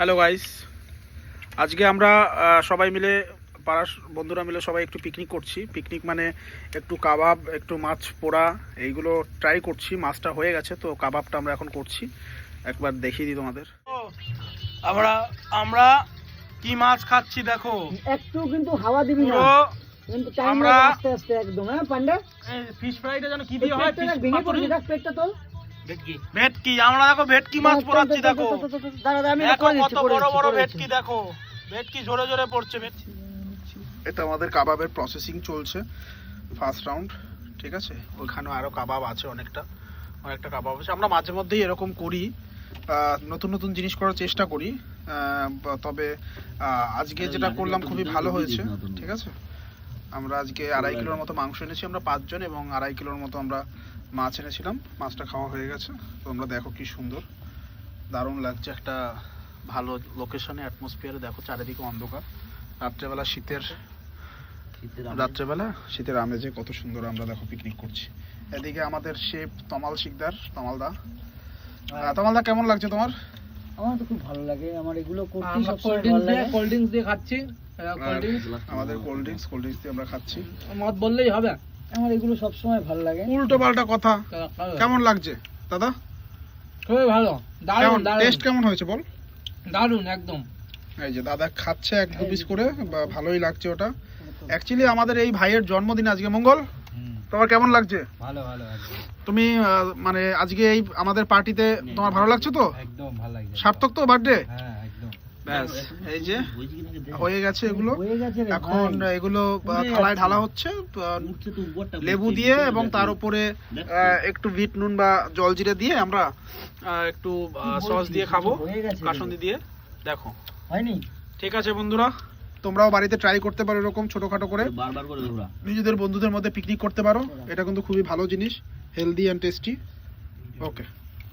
Hello guys, আজকে আমরা সবাই মিলে পাড়ার বন্ধুরা মিলে সবাই একটু পিকনিক করছি। পিকনিক মানে একটু কাবাব, একটু মাছ পোড়া, এইগুলো ট্রাই করছি। মাছটা হয়ে গেছে, তো কাবাবটা আমরা এখন করছি। একবার দেখিয়ে দিই তোমাদের। আমরা আমরা কি মাছ খাচ্ছি দেখো। একটু কিন্তু হাওয়া দিবি না, কিন্তু আমরা আস্তে আস্তে একদম। হ্যাঁ পান্ডা, ফিশ ফ্রাইটা যেন কি দিয়ে হয়, ভেঙে পড়ছে। দেখ পেটটা তোল। ভেটকি, আমরা দেখো ভেটকি মাছ পোড়াচ্ছি। দেখো কত বড় বড় ভেটকি, দেখো ভেটকি জোরে জোরে পড়ছে। এটা আমাদের কাবাবের প্রসেসিং চলছে, ফার্স্ট রাউন্ড। ঠিক আছে, ওইখানেও আরো কাবাব আছে, অনেকটা কাবাব আছে। আমরা মাঝে মধ্যেই এরকম করি, নতুন নতুন জিনিস করার চেষ্টা করি। তবে আজকে যেটা করলাম খুবই ভালো হয়েছে। ঠিক আছে, আমরা আজকে 2.5 কিলোর মতো মাংস এনেছি আমরা 5 জন, এবং 2.5 কিলোর মতো আমরা মাছ এনেছিলাম। মাছটা খাওয়া হয়ে গেছে। তোমরা দেখো কি সুন্দর, দারুণ লাগছে। একটা ভালো লোকেশনে, অ্যাটমসফিয়ারে দেখো, চারিদিকে অন্ধকার, রাত্রেবেলা শীতের আমেজে কত সুন্দর আমরা দেখো পিকনিক করছি। এদিকে আমাদের শেফ তমাল শিকদার, তমালদা। কেমন লাগছে তোমার? আমার তো খুব ভালো লাগে, আমার এগুলো করতে সব কোল্ড ড্রিঙ্কস দিয়ে খাচ্ছি। আমাদের কোল্ড ড্রিঙ্কস দিয়ে আমরা খাচ্ছি। মত বললেই হবে, আমার এগুলো সব সময় ভালো লাগে। উল্টো পাল্টা কথা। কেমন লাগছে দাদা? খুবই ভালো, দারুণ। টেস্ট কেমন হয়েছে বল? দারুণ একদম। এই যে দাদা খাচ্ছে 1-2 পিস করে, ভালোই লাগছে ওটা। অ্যাকচুয়ালি আমাদের এই ভাইয়ের জন্মদিন আজকে, মঙ্গল। তোমার কেমন লাগছে? ভালো। তুমি মানে আজকে এই আমাদের পার্টিতে তোমার ভালো লাগছে তো? একদম ভালো লাগছে। সার্থক তো বার্থডে? হ্যাঁ একদম। ব্যাস, এই যে হয়ে গেছে এগুলো। হয়ে গেছে রে এখন এগুলো থালায় ঢালা হচ্ছে লেবু দিয়ে, এবং তার উপরে একটু বিট নুন বা জলজিরা দিয়ে আমরা একটু সস দিয়ে খাবো, কাসুন্দি দিয়ে। দেখো হয়নি? ঠিক আছে বন্ধুরা, তোমরাও বাড়িতে ট্রাই করতে পারো এরকম ছোটখাটো করে, নিজেদের বন্ধুদের মধ্যে পিকনিক করতে পারো। এটা কিন্তু খুবই ভালো জিনিস, হেলদি অ্যান্ড টেস্টি। ওকে।